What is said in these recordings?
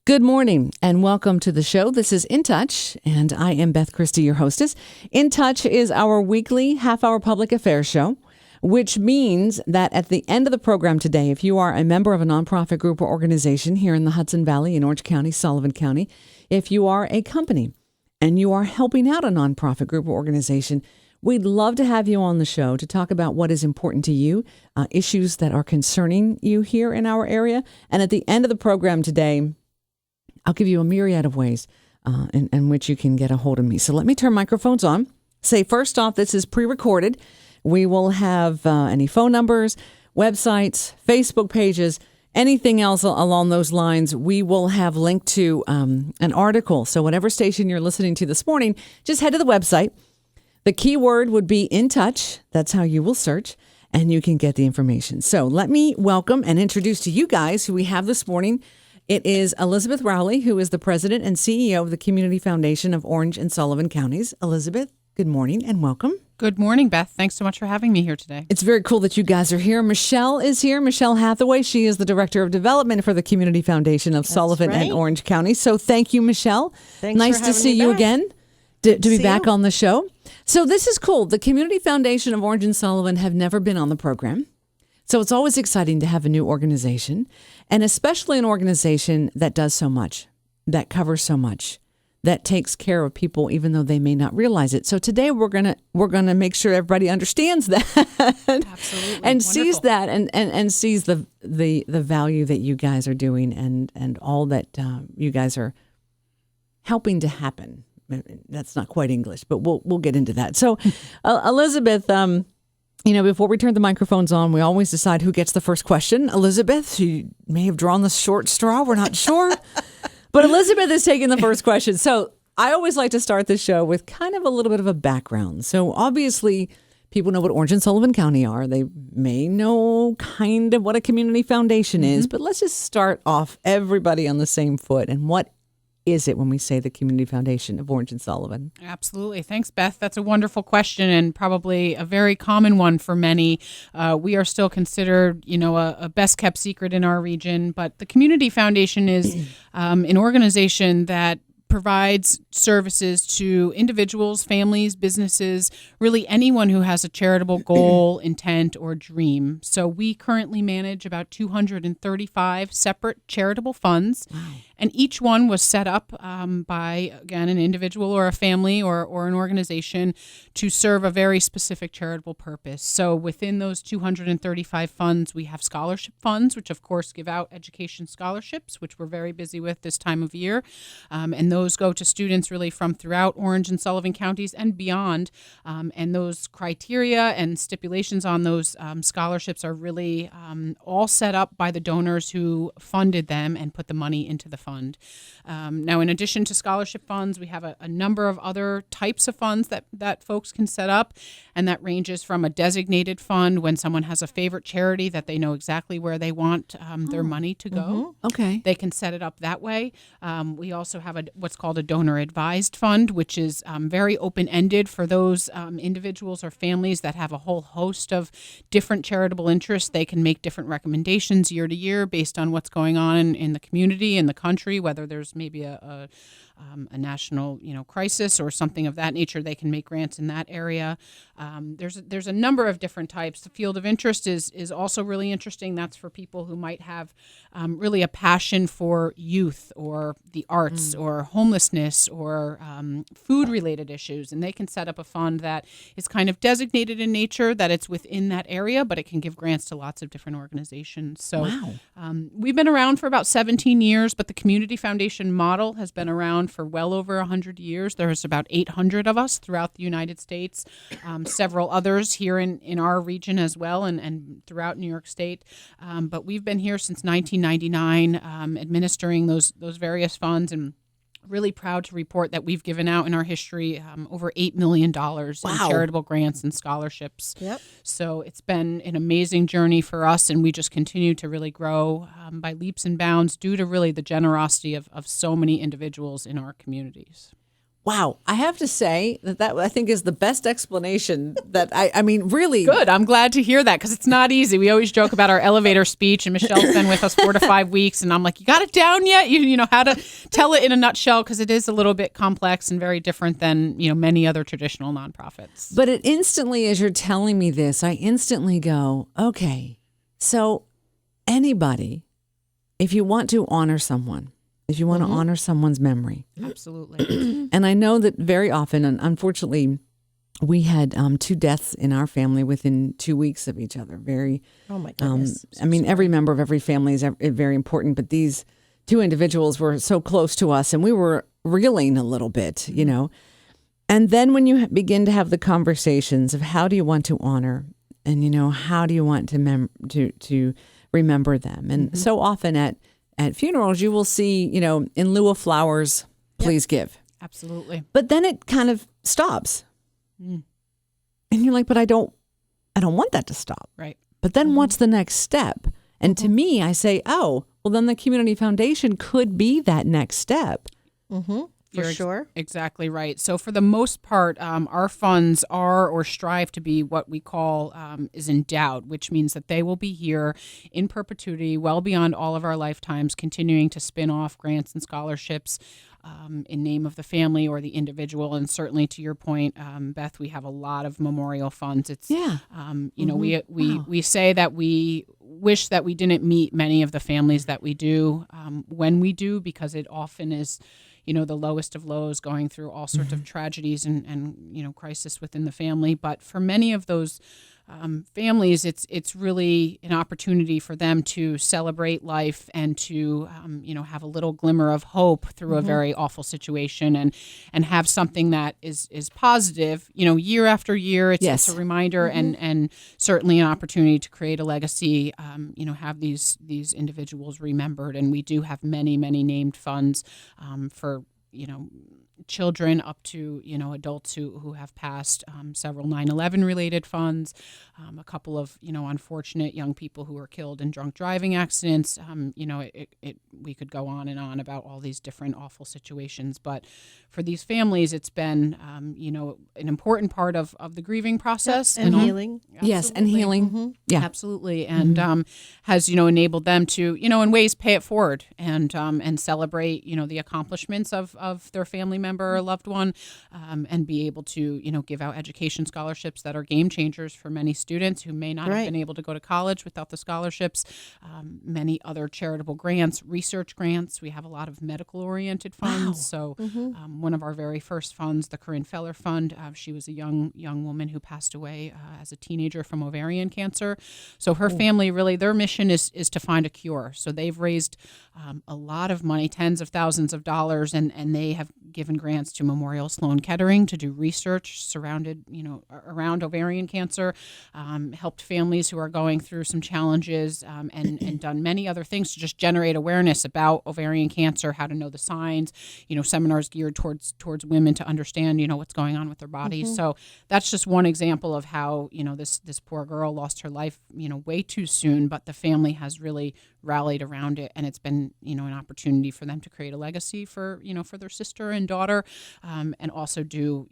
Good morning and welcome to the show. This is In Touch, and I am Beth Christie, your hostess. In Touch is our weekly half-hour public affairs show, which means that at the end of the program today, if you are a member of a nonprofit group or organization here in the Hudson Valley in Orange County, Sullivan County, if you are a company and you are helping out a nonprofit group or organization, we'd love to have you on the show to talk about what is important to you, issues that are concerning you here in our area. And at the end of the program today, I'll give you a myriad of ways in which you can get a hold of me. So let me turn microphones on. Say, first off, this is pre-recorded. We will have any phone numbers, websites, Facebook pages, anything else along those lines. We will have linked to an article. So whatever station you're listening to this morning, just head to the website. The keyword would be In Touch. That's how you will search, and you can get the information. So let me welcome and introduce to you guys who we have this morning. It is Elizabeth Rowley, who is the president and CEO of the Community Foundation of Orange and Sullivan Counties. Elizabeth, good morning and welcome. Good morning, Beth. Thanks so much for having me here today. It's very cool that you guys are here. Michelle is here. Michelle Hathaway. She is the Director of Development for the Community Foundation of Sullivan and Orange County. So thank you, Michelle. Thanks nice for to having see me you back. again, to be See back you. on the show. So this is cool. The Community Foundation of Orange and Sullivan have never been on the program. So it's always exciting to have a new organization, and especially an organization that does so much, that covers so much, that takes care of people even though they may not realize it. So today we're gonna make sure everybody understands that Absolutely. and Wonderful. sees that and sees the value that you guys are doing and all that you guys are helping to happen. That's not quite English, but we'll get into that. So Elizabeth, before we turn the microphones on, we always decide who gets the first question. Elizabeth, she may have drawn the short straw. We're not sure. But Elizabeth is taking the first question. So I always like to start the show with kind of a little bit of a background. So obviously, people know what Orange and Sullivan County are. They may know kind of what a community foundation is. But let's just start off everybody on the same foot. And what is it when we say the Community Foundation of Orange and Sullivan? Absolutely. Thanks, Beth. That's a wonderful question and probably a very common one for many. We are still considered, a best kept secret in our region, but the Community Foundation is an organization that provides services to individuals, families, businesses, really anyone who has a charitable goal, intent, or dream. So we currently manage about 235 separate charitable funds. Wow. And each one was set up by, again, an individual or a family or an organization to serve a very specific charitable purpose. So within those 235 funds, we have scholarship funds, which of course give out education scholarships, which we're very busy with this time of year. And those go to students really from throughout Orange and Sullivan counties and beyond. And those criteria and stipulations on those scholarships are really all set up by the donors who funded them and put the money into the fund. Now, in addition to scholarship funds, we have a number of other types of funds that folks can set up, and that ranges from a designated fund when someone has a favorite charity that they know exactly where they want their money to go. Mm-hmm. Okay. They can set it up that way. We also have what's called a donor-advised fund, which is very open-ended for those individuals or families that have a whole host of different charitable interests. They can make different recommendations year to year based on what's going on in the community, in the country, whether there's maybe a national crisis or something of that nature. They can make grants in that area. There's a number of different types. The field of interest is also really interesting. That's for people who might have really a passion for youth or the arts or homelessness or food-related issues, and they can set up a fund that is kind of designated in nature, that it's within that area, but it can give grants to lots of different organizations. So we've been around for about 17 years, but the Community Foundation model has been around for well over 100 years. There's about 800 of us throughout the United States, several others here in our region as well, and throughout New York State. But we've been here since 1999, administering those various funds, and really proud to report that we've given out in our history over $8 million in charitable grants and scholarships. Yep. So it's been an amazing journey for us, and we just continue to really grow by leaps and bounds due to really the generosity of so many individuals in our communities. Wow, I have to say that I think is the best explanation that I mean, really. Good. I'm glad to hear that because it's not easy. We always joke about our elevator speech, and Michelle's been with us 4 to 5 weeks, and I'm like, you got it down yet? You know how to tell it in a nutshell because it is a little bit complex and very different than many other traditional nonprofits. But it instantly, as you're telling me this, I instantly go, okay, so anybody, if you want to honor someone, if you want to honor someone's memory. Absolutely. And I know that very often, and unfortunately, we had 2 deaths in our family within 2 weeks of each other. Very, oh my goodness. I mean, every member of every family is very important, but these 2 individuals were so close to us and we were reeling a little bit, And then when you begin to have the conversations of how do you want to honor and, how do you want to remember them? And so often at funerals, you will see, in lieu of flowers, please give. Absolutely. But then it kind of stops. And you're like, but I don't want that to stop. Right. But then what's the next step? And to me, I say, oh, well, then the community foundation could be that next step. For sure. Exactly right. So for the most part, our funds are or strive to be what we call is endowed, which means that they will be here in perpetuity, well beyond all of our lifetimes, continuing to spin off grants and scholarships in name of the family or the individual. And certainly to your point, Beth, we have a lot of memorial funds. It's, we say that we wish that we didn't meet many of the families that we do when we do, because it often is the lowest of lows, going through all sorts of tragedies and crisis within the family. But for many of those families, it's really an opportunity for them to celebrate life and to have a little glimmer of hope through a very awful situation and have something that is positive. Year after year, it's a reminder and certainly an opportunity to create a legacy. Have these individuals remembered, and we do have many named funds for children up to adults who have passed, several 9/11 related funds, a couple of unfortunate young people who were killed in drunk driving accidents. We could go on and on about all these different awful situations, but for these families, it's been an important part of the grieving process and healing. Yes, and healing. Yeah, absolutely, and has enabled them to in ways pay it forward and celebrate the accomplishments of their family member or loved one, and be able to give out education scholarships that are game changers for many students who may not have been able to go to college without the scholarships. Many other charitable grants, research grants. We have a lot of medical oriented funds. So one of our very first funds, the Corinne Feller Fund, she was a young woman who passed away as a teenager from ovarian cancer. So her family, really, their mission is to find a cure. So they've raised a lot of money, tens of thousands of dollars, and they have given grants to Memorial Sloan Kettering to do research around ovarian cancer, helped families who are going through some challenges, and done many other things to just generate awareness about ovarian cancer, how to know the signs, seminars geared towards women to understand, what's going on with their bodies. So that's just one example of how, this poor girl lost her life, way too soon, but the family has really rallied around it, and it's been an opportunity for them to create a legacy for their sister and daughter, and also do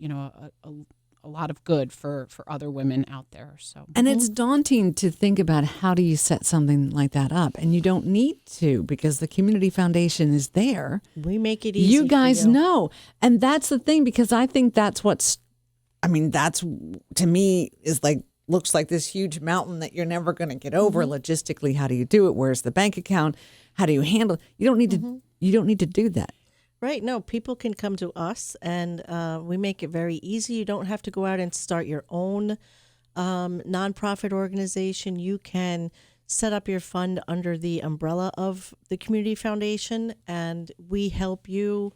a lot of good for other women out there. So, and it's daunting to think about how do you set something like that up, and you don't need to because the community foundation is there. We make it easy. You guys know, and that's the thing, because I think that's that's to me is like. Looks like this huge mountain that you're never going to get over. Logistically, how do you do it? Where's the bank account? How do you handle it? You don't need to. You don't need to do that. Right. No, people can come to us, and we make it very easy. You don't have to go out and start your own nonprofit organization. You can set up your fund under the umbrella of the community foundation, and we help you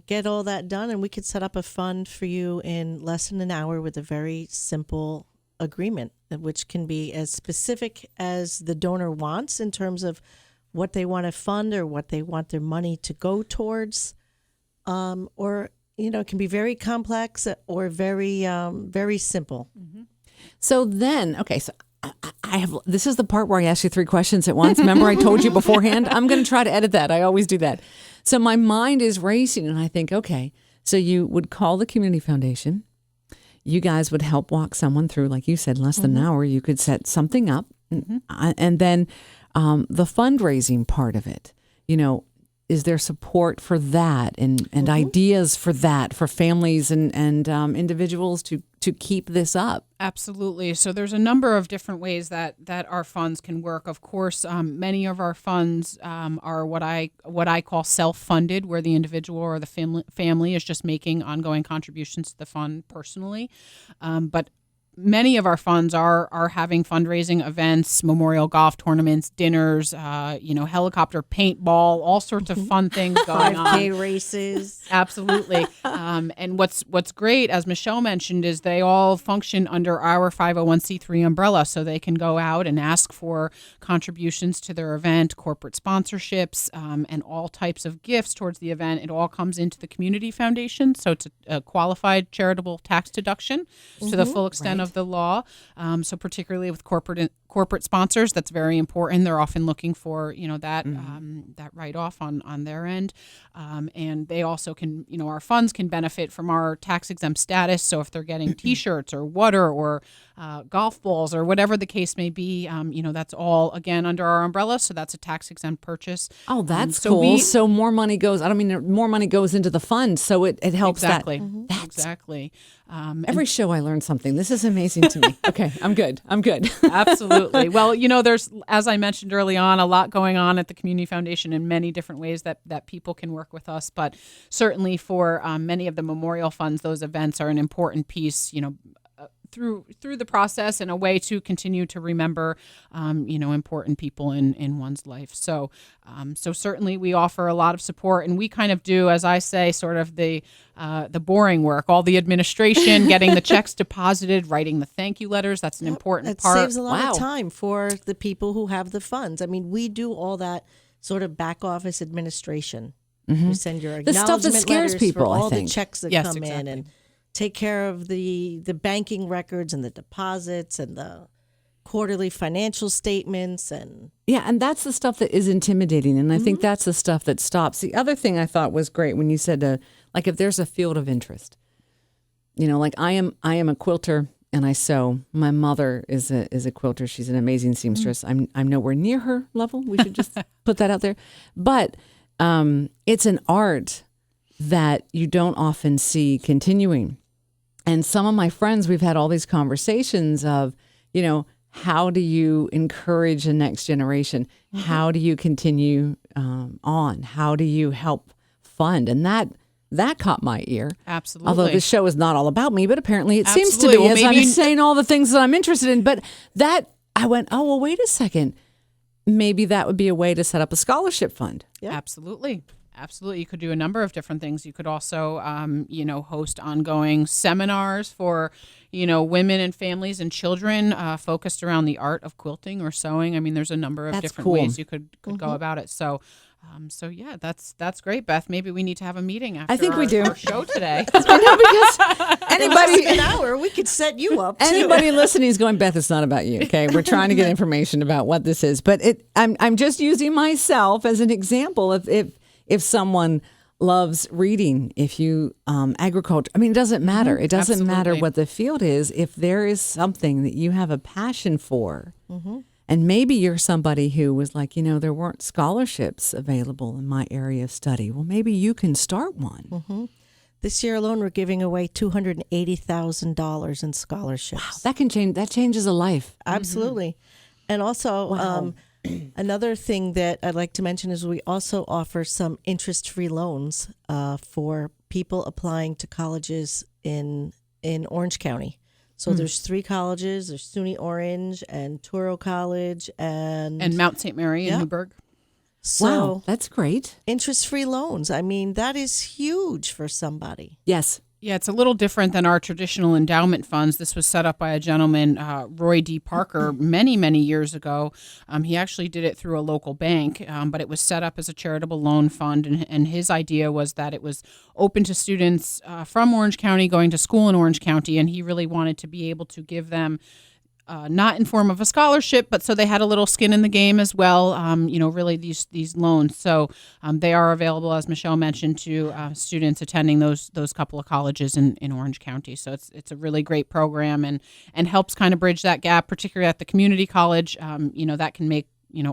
get all that done. And we could set up a fund for you in less than an hour with a very simple agreement, which can be as specific as the donor wants in terms of what they want to fund or what they want their money to go towards, or it can be very complex or very simple. So then, okay, so I have. This is the part where I ask you 3 questions at once. Remember, I told you beforehand. I'm going to try to edit that. I always do that. So my mind is racing, and I think, okay. So you would call the community foundation. You guys would help walk someone through, like you said, less than an hour. You could set something up. And then the fundraising part of it, is there support for that and ideas for that for families and individuals to keep this up? Absolutely. So there's a number of different ways that our funds can work. Of course, many of our funds are what I call self-funded, where the individual or the family is just making ongoing contributions to the fund personally. But many of our funds are having fundraising events, memorial golf tournaments, dinners, helicopter paintball, all sorts of fun things going on. 5K races. Absolutely. And what's great, as Michelle mentioned, is they all function under our 501c3 umbrella, so they can go out and ask for contributions to their event, corporate sponsorships, and all types of gifts towards the event. It all comes into the community foundation, so it's a qualified charitable tax deduction to the full extent of the law. So particularly with corporate sponsors, that's very important. They're often looking for that write-off on their end, and they also can our funds can benefit from our tax exempt status. So if they're getting T-shirts or water or golf balls or whatever the case may be, that's all again under our umbrella. So that's a tax exempt purchase. Oh, that's cool. So more money goes. I don't mean more money goes into the fund, so it helps exactly. that. Exactly. Every show I learn something. This is amazing to me. Okay, I'm good. Absolutely. Well, there's, as I mentioned early on, a lot going on at the Community Foundation in many different ways that people can work with us. But certainly for many of the memorial funds, those events are an important piece, through the process and a way to continue to remember, important people in one's life. So certainly we offer a lot of support, and we kind of do, as I say, sort of the boring work, all the administration, getting the checks deposited, writing the thank you letters. That's an important part. It saves a lot of time for the people who have the funds. I mean, we do all that sort of back office administration. You send your The stuff that acknowledgement scares letters people, for all I think. the checks that Yes, come exactly. in, and take care of the banking records and the deposits and the quarterly financial statements. And and that's the stuff that is intimidating, and I think that's the stuff that stops. The other thing I thought was great when you said, like, if there's a field of interest, like I am a quilter and I sew. My mother is a quilter. She's an amazing seamstress. I'm nowhere near her level. We should just put that out there. But it's an art that you don't often see continuing. And some of my friends, we've had all these conversations of, how do you encourage the next generation? How do you continue on? How do you help fund? And that caught my ear. Absolutely. Although this show is not all about me, but apparently it seems to Absolutely. be, Well, as maybe I'm saying all the things that I'm interested in. But I went, oh, well, wait a second. Maybe that would be a way to set up a scholarship fund. Yeah. Absolutely. You could do a number of different things. You could also, host ongoing seminars for, women and families and children focused around the art of quilting or sewing. I mean, there's a number of That's different cool. ways you could go about it. So yeah, that's great, Beth. Maybe we need to have a meeting after I think we do. our show today. Because anybody an hour, we could set you up too. anybody listening is going, Beth, it's not about you. Okay, we're trying to get information about what this is, but I'm just using myself as an example. If someone loves reading, if you agriculture, I mean, it doesn't matter. It doesn't matter Absolutely. what the field is. If there is something that you have a passion for, and maybe you're somebody who was like, there weren't scholarships available in my area of study. Well, maybe you can start one. This year alone, we're giving away $280,000 in scholarships. That can change. That changes a life. Absolutely. And also, another thing that I'd like to mention is we also offer some interest-free loans for people applying to colleges in Orange County. So there's 3 colleges. There's SUNY Orange and Touro College and Mount St. Mary in Newburgh. So Wow, that's great. interest-free loans. I mean, that is huge for somebody. Yes. Yeah, it's a little different than our traditional endowment funds. This was set up by a gentleman, Roy D. Parker, many, many years ago. He actually did it through a local bank, but it was set up as a charitable loan fund. And his idea was that it was open to students from Orange County going to school in Orange County. And he really wanted to be able to give them not in form of a scholarship, but so they had a little skin in the game as well. Really these loans. So they are available, as Michelle mentioned, to students attending those couple of colleges in Orange County. So it's a really great program and helps kind of bridge that gap, particularly at the community college. That can make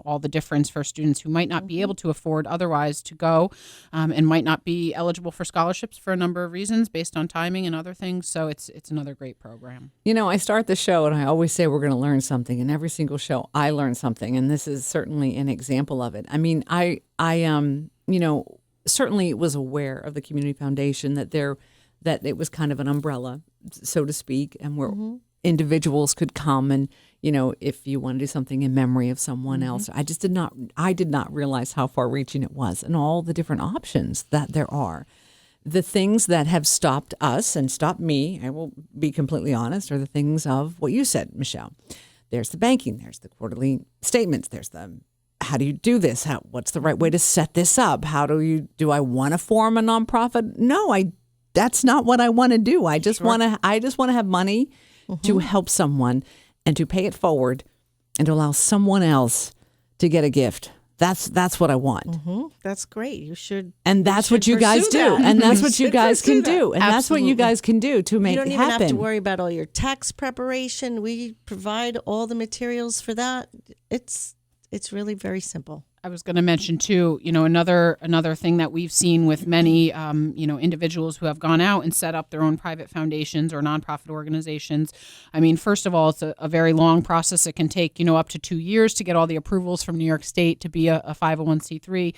all the difference for students who might not be able to afford otherwise to go and might not be eligible for scholarships for a number of reasons based on timing and other things. So it's another great program. I start the show and I always say we're going to learn something. And every single show I learn something. And this is certainly an example of it. I mean, I certainly was aware of the Community Foundation, that it was kind of an umbrella, so to speak, and where individuals could come and, if you want to do something in memory of someone else. I did not realize how far reaching it was and all the different options that there are. The things that have stopped us and stopped me, I will be completely honest, are the things of what you said, Michelle. There's the banking, there's the quarterly statements, there's the how do you do this? What's the right way to set this up? Do I want to form a nonprofit? No, that's not what I want to do. I just want to have money to help someone and to pay it forward and to allow someone else to get a gift. That's what I want. That's great. You should. And that's what you guys do. And that's what you guys can do. And that's what you guys can do to make it happen. You don't even have to worry about all your tax preparation. We provide all the materials for that. It's really very simple. I was going to mention too, another thing that we've seen with many, individuals who have gone out and set up their own private foundations or nonprofit organizations. I mean, first of all, it's a very long process. It can take, up to 2 years to get all the approvals from New York State to be a 501c3.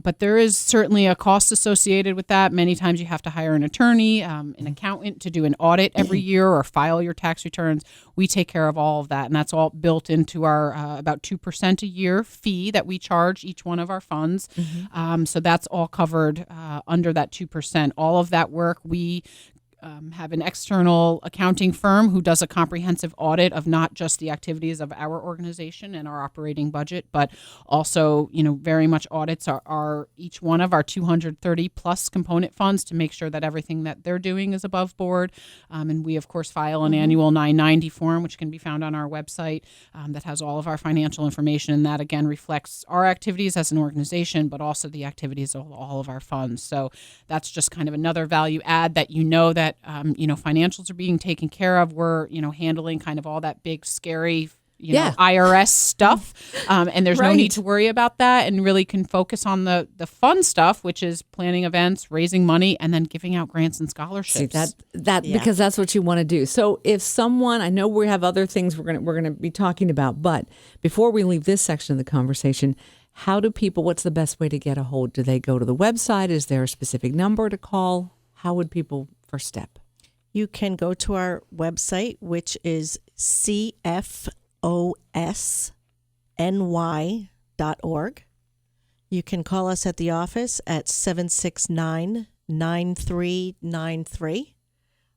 But there is certainly a cost associated with that. Many times you have to hire an attorney, an accountant to do an audit every year or file your tax returns. We take care of all of that. And that's all built into our about 2% a year fee that we charge each one of our funds. So that's all covered under that 2%. All of that work, we have an external accounting firm who does a comprehensive audit of not just the activities of our organization and our operating budget, but also, very much audits our each one of our 230 plus component funds to make sure that everything that they're doing is above board. And we, of course, file an annual 990 form, which can be found on our website, that has all of our financial information. And that, again, reflects our activities as an organization, but also the activities of all of our funds. So that's just kind of another value add that that financials are being taken care of. We're, handling kind of all that big, scary, IRS stuff. And there's no need to worry about that, and really can focus on the fun stuff, which is planning events, raising money, and then giving out grants and scholarships. See, because that's what you want to do. So if someone, I know we have other things we're going to be talking about, but before we leave this section of the conversation, what's the best way to get a hold? Do they go to the website? Is there a specific number to call? How would people first step? You can go to our website, which is cfosny.org. You can call us at the office at 769-9393,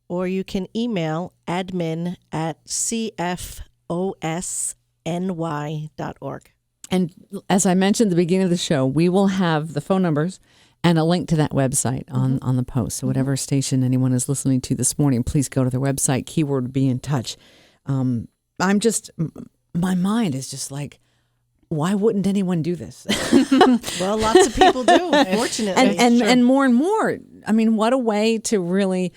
or you can email admin@cfosny.org. And as I mentioned at the beginning of the show, we will have the phone numbers and a link to that website on the post. So whatever station anyone is listening to this morning, please go to their website, keyword be in touch. My mind is just like, why wouldn't anyone do this? Well, lots of people do, fortunately. And more. I mean, what a way to really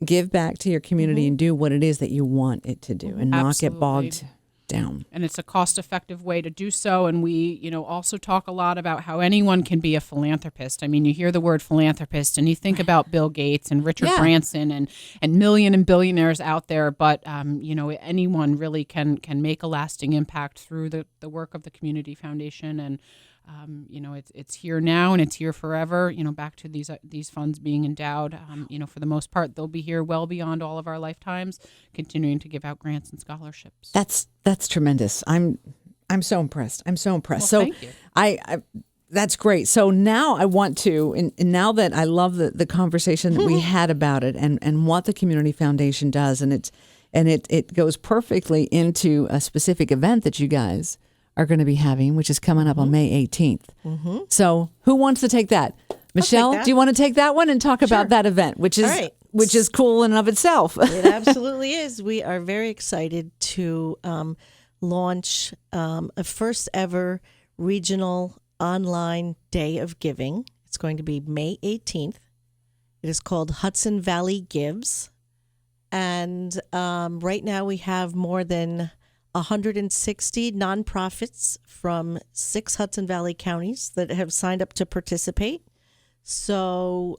give back to your community and do what it is that you want it to do and not get bogged down. And it's a cost-effective way to do so. And we, also talk a lot about how anyone can be a philanthropist. I mean, you hear the word philanthropist and you think about Bill Gates and Richard Branson and million and billionaires out there. But, anyone really can make a lasting impact through the work of the Community Foundation. And, it's here now and it's here forever, back to these funds being endowed. For the most part, they'll be here well beyond all of our lifetimes, continuing to give out grants and scholarships. That's tremendous. I'm so impressed. Well, so thank you. I that's great. So now I want to, and now that I love the conversation that we had about it and what the Community Foundation does, and it goes perfectly into a specific event that you guys are going to be having, which is coming up on May 18th. So who wants to take that? Michelle, do you want to take that one and talk about that event, which is which is cool in and of itself. It absolutely is. We are very excited to launch a first ever regional online day of giving. It's going to be May 18th. It is called Hudson Valley Gives. And right now we have more than 160 nonprofits from 6 Hudson Valley counties that have signed up to participate. So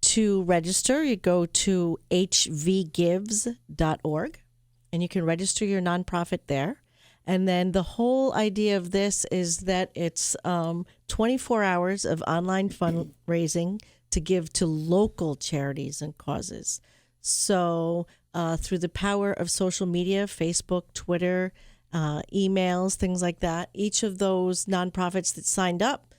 to register, you go to hvgives.org and you can register your nonprofit there. And then the whole idea of this is that it's 24 hours of online fundraising to give to local charities and causes. So through the power of social media, Facebook, Twitter, emails, things like that, each of those nonprofits that signed up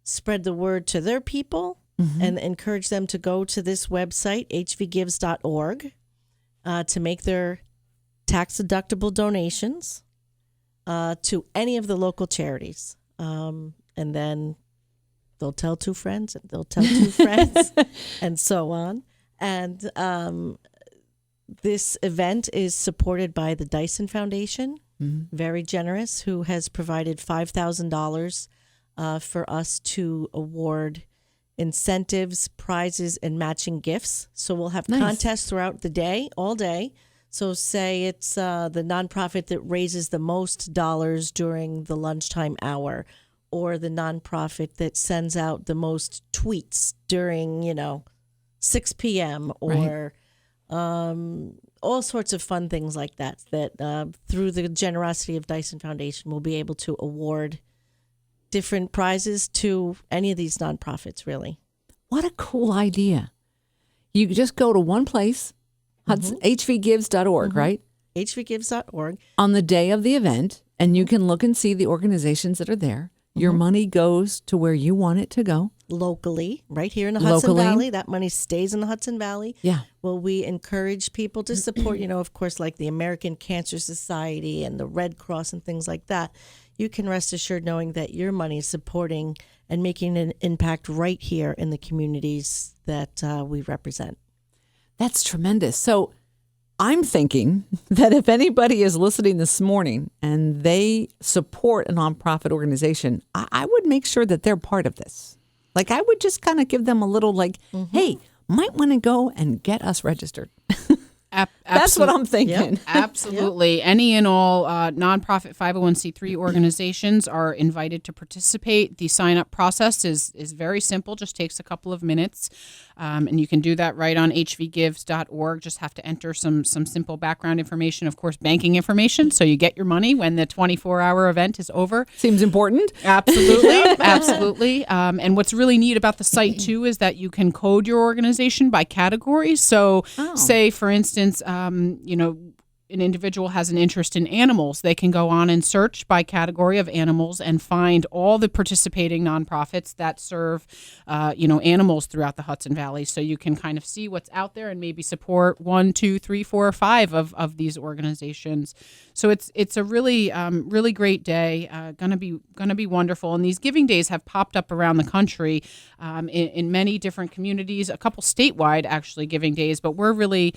spread the word to their people and encourage them to go to this website, hvgives.org, to make their tax-deductible donations to any of the local charities. And then they'll tell 2 friends, and they'll tell 2 friends, and so on. And this event is supported by the Dyson Foundation, very generous, who has provided $5,000 for us to award incentives, prizes, and matching gifts. So we'll have contests throughout the day, all day. So say it's the nonprofit that raises the most dollars during the lunchtime hour, or the nonprofit that sends out the most tweets during, 6 p.m. or all sorts of fun things like that, through the generosity of Dyson Foundation, we'll be able to award different prizes to any of these nonprofits, really. What a cool idea. You just go to one place, hvgives.org, right? hvgives.org. On the day of the event, and you can look and see the organizations that are there. Your money goes to where you want it to go. Locally, right here in the Hudson Valley. That money stays in the Hudson Valley. Yeah. Well, we encourage people to support, of course, like the American Cancer Society and the Red Cross and things like that. You can rest assured knowing that your money is supporting and making an impact right here in the communities that we represent. That's tremendous. So I'm thinking that if anybody is listening this morning and they support a nonprofit organization, I would make sure that they're part of this. Like, I would just kind of give them a little hey, might want to go and get us registered. That's what I'm thinking. Yep. Absolutely. Yep. Any and all nonprofit 501c3 organizations are invited to participate. The sign-up process is very simple, just takes a couple of minutes. And you can do that right on hvgives.org. Just have to enter some simple background information, of course, banking information, so you get your money when the 24-hour event is over. Seems important. Absolutely. Absolutely. And what's really neat about the site, too, is that you can code your organization by category. So say, for instance, an individual has an interest in animals, they can go on and search by category of animals and find all the participating nonprofits that serve, animals throughout the Hudson Valley. So you can kind of see what's out there and maybe support 1, 2, 3, 4, or 5 of these organizations. So it's a really really great day. Gonna be wonderful. And these giving days have popped up around the country in many different communities. A couple statewide actually giving days, but we're really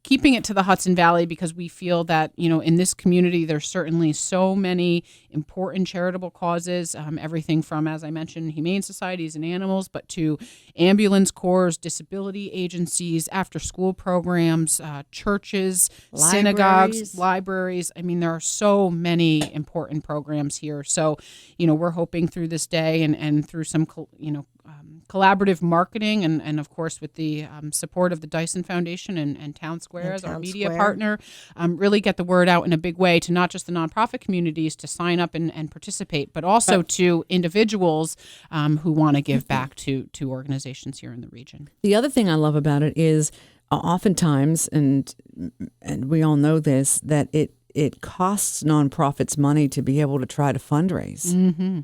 keeping it to the Hudson Valley because we feel that, in this community, there's certainly so many important charitable causes, everything from, as I mentioned, humane societies and animals, but to ambulance corps, disability agencies, after-school programs, churches, synagogues, libraries. I mean, there are so many important programs here. So, we're hoping through this day and through some, collaborative marketing and of course with the support of the Dyson Foundation and Town Square as our media partner, really get the word out in a big way to not just the nonprofit communities to sign up and participate, but also to individuals who want to give back to organizations here in the region. The other thing I love about it is oftentimes, and we all know this, that it costs nonprofits money to be able to try to fundraise. Mm-hmm.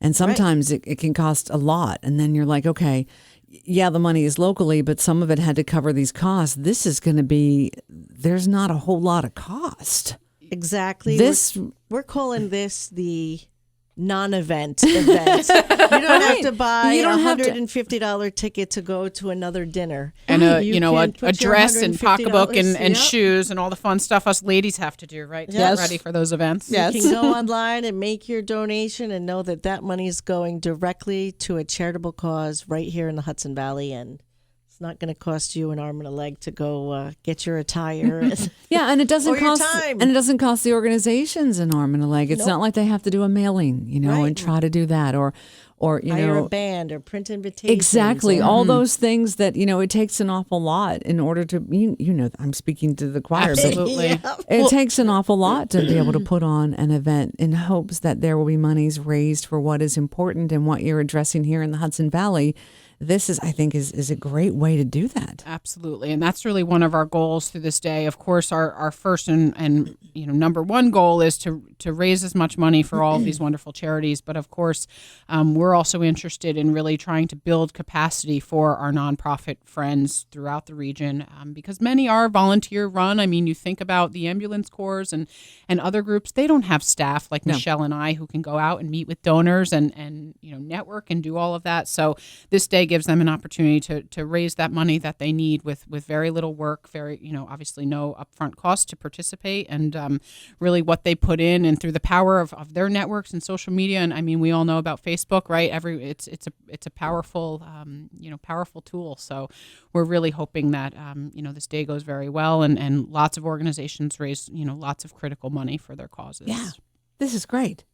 And sometimes it can cost a lot. And then you're like, okay, yeah, the money is locally, but some of it had to cover these costs. This is going to be, there's not a whole lot of cost. Exactly. We're calling this the non-event event. You don't have to buy You a don't have to- $150 ticket to go to another dinner. And a can put your dress and pocketbook and $150, shoes and all the fun stuff us ladies have to do, right? To Yes. get ready for those events. Yes. You can go online and make your donation and know that that money is going directly to a charitable cause right here in the Hudson Valley, and it's not going to cost you an arm and a leg to go get your attire. Yeah, and it doesn't Or your cost time. and it doesn't cost the organizations an arm and a leg. It's Nope. not like they have to do a mailing, and Right. try to do that or Hire a band or print invitations. Exactly. or- All those things that, it takes an awful lot in order to, I'm speaking to the choir, but Absolutely. Yeah. it takes an awful lot to be able to put on an event in hopes that there will be monies raised for what is important and what you're addressing here in the Hudson Valley. This is, I think, is a great way to do that. Absolutely. And that's really one of our goals through this day. Of course, our first and number one goal is to raise as much money for all of these wonderful charities. But of course, we're also interested in really trying to build capacity for our nonprofit friends throughout the region because many are volunteer run. I mean, you think about the ambulance corps and other groups, they don't have staff like Michelle and I who can go out and meet with donors and network and do all of that. So this day gives them an opportunity to raise that money that they need with very little work, obviously no upfront cost to participate, and really what they put in and through the power of their networks and social media. And I mean, we all know about Facebook, right? It's a powerful powerful tool. So we're really hoping that this day goes very well, and lots of organizations raise lots of critical money for their causes. Yeah, this is great.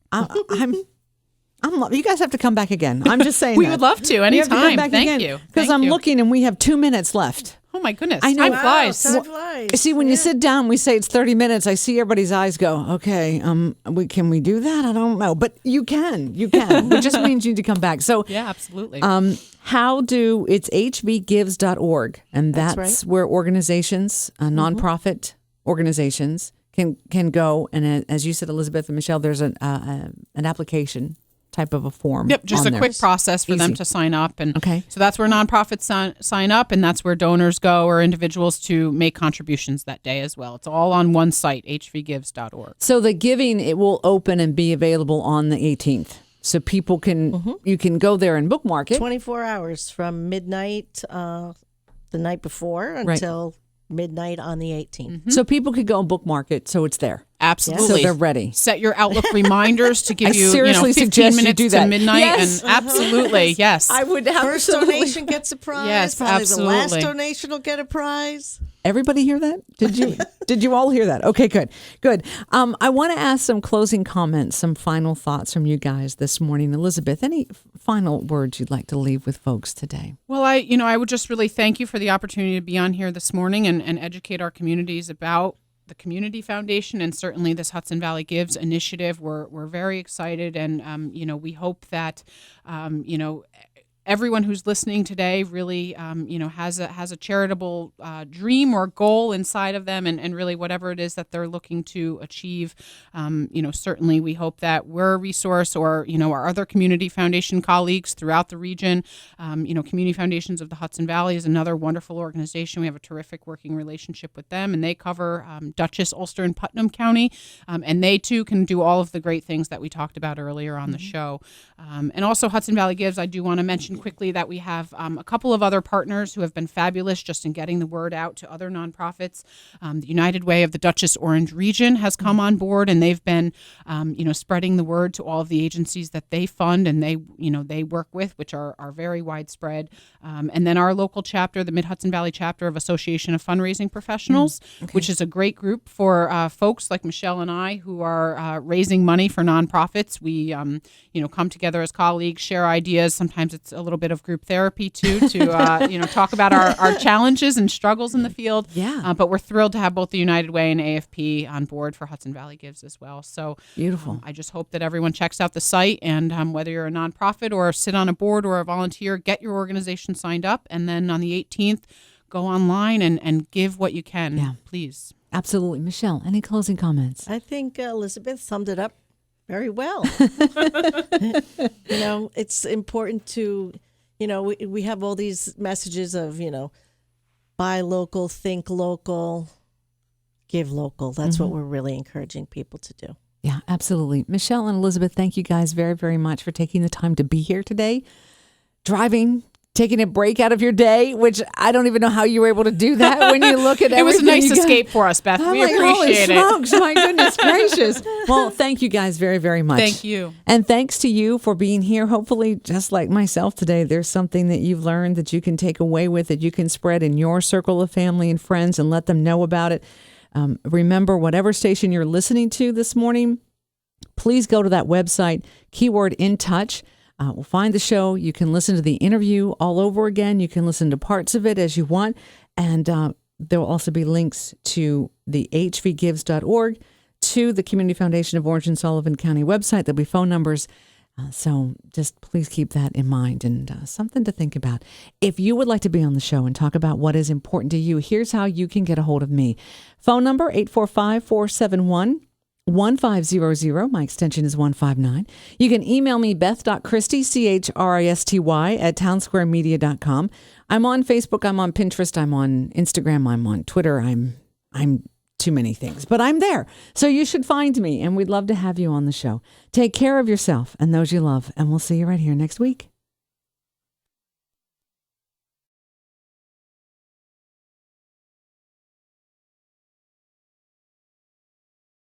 You guys have to come back again. I'm just saying We that. would love to You have anytime. come back Thank again, you. Because Thank I'm you. looking and we have 2 minutes left. Oh my goodness. I know. Time Wow, flies. Time flies. See, when you sit down, we say it's 30 minutes. I see everybody's eyes go, okay, can we do that? I don't know. But you can. It just means you need to come back. So Yeah, absolutely. it's hvgives.org. And that's right. where organizations, nonprofit organizations can go. And as you said, Elizabeth and Michelle, there's an application type of a form. Yep, just on a there. quick process for them Easy. to sign up. And Okay. so that's where nonprofits sign up, and that's where donors go or individuals to make contributions that day as well. It's all on one site, hvgives.org. So the giving, it will open and be available on the 18th. So people you can go there and bookmark it. 24 hours from midnight the night before until midnight on the 18th. So people could go and bookmark it so it's there. Absolutely. So they're ready. Set your Outlook reminders to give I you seriously 15 suggest you minutes do to that. midnight. Yes. And absolutely, yes. I would First absolutely. donation gets a prize. Yes, Probably the last absolutely. donation will get a prize. Everybody hear that? Did you all hear that? Okay, good. I want to ask some closing comments, some final thoughts from you guys this morning. Elizabeth, any final words you'd like to leave with folks today? Well, I would just really thank you for the opportunity to be on here this morning and educate our communities about the Community Foundation and certainly this Hudson Valley Gives initiative. We're very excited, and we hope that everyone who's listening today really has a charitable dream or goal inside of them, and really whatever it is that they're looking to achieve. Certainly we hope that we're a resource, or our other Community Foundation colleagues throughout the region. Community Foundations of the Hudson Valley is another wonderful organization. We have a terrific working relationship with them, and they cover Dutchess, Ulster, and Putnam County, and they too can do all of the great things that we talked about earlier on the show. And also Hudson Valley Gives, I do want to mention quickly that we have a couple of other partners who have been fabulous just in getting the word out to other nonprofits. The United Way of the Dutchess Orange region has come on board, and they've been spreading the word to all of the agencies that they fund and they work with, which are very widespread. And then our local chapter, the Mid-Hudson Valley chapter of Association of Fundraising Professionals, which is a great group for folks like Michelle and I who are raising money for nonprofits. We come together as colleagues, share ideas. Sometimes it's a little bit of group therapy too, to talk about our challenges and struggles in the field. Yeah. But we're thrilled to have both the United Way and AFP on board for Hudson Valley Gives as well. So Beautiful. I just hope that everyone checks out the site, and whether you're a nonprofit or sit on a board or a volunteer, get your organization signed up, and then on the 18th, go online and give what you can, please. Absolutely. Michelle, any closing comments? I think Elizabeth summed it up very well. It's important to, we have all these messages of, buy local, think local, give local. That's what we're really encouraging people to do. Yeah, absolutely. Michelle and Elizabeth, thank you guys very, very much for taking the time to be here today. Driving, taking a break out of your day, which I don't even know how you were able to do that when you look at everything. It was a nice you got. escape for us, Beth. I'm We like, appreciate holy it. smokes, my goodness gracious. Well, thank you guys very, very much. Thank you. And thanks to you for being here. Hopefully, just like myself today, there's something that you've learned that you can take away with, that you can spread in your circle of family and friends and let them know about it. Remember, whatever station you're listening to this morning, please go to that website, keyword In Touch. We'll find the show. You can listen to the interview all over again. You can listen to parts of it as you want. And there will also be links to the hvgives.org, to the Community Foundation of Orange and Sullivan County website. There'll be phone numbers. So just please keep that in mind, and something to think about. If you would like to be on the show and talk about what is important to you, here's how you can get a hold of me. Phone number 845-471-1500. My extension is 159. You can email me, Beth.Christie, CHRISTY, at townsquaremedia.com. I'm on Facebook. I'm on Pinterest. I'm on Instagram. I'm on Twitter. I'm too many things, but I'm there. So you should find me, and we'd love to have you on the show. Take care of yourself and those you love, and we'll see you right here next week.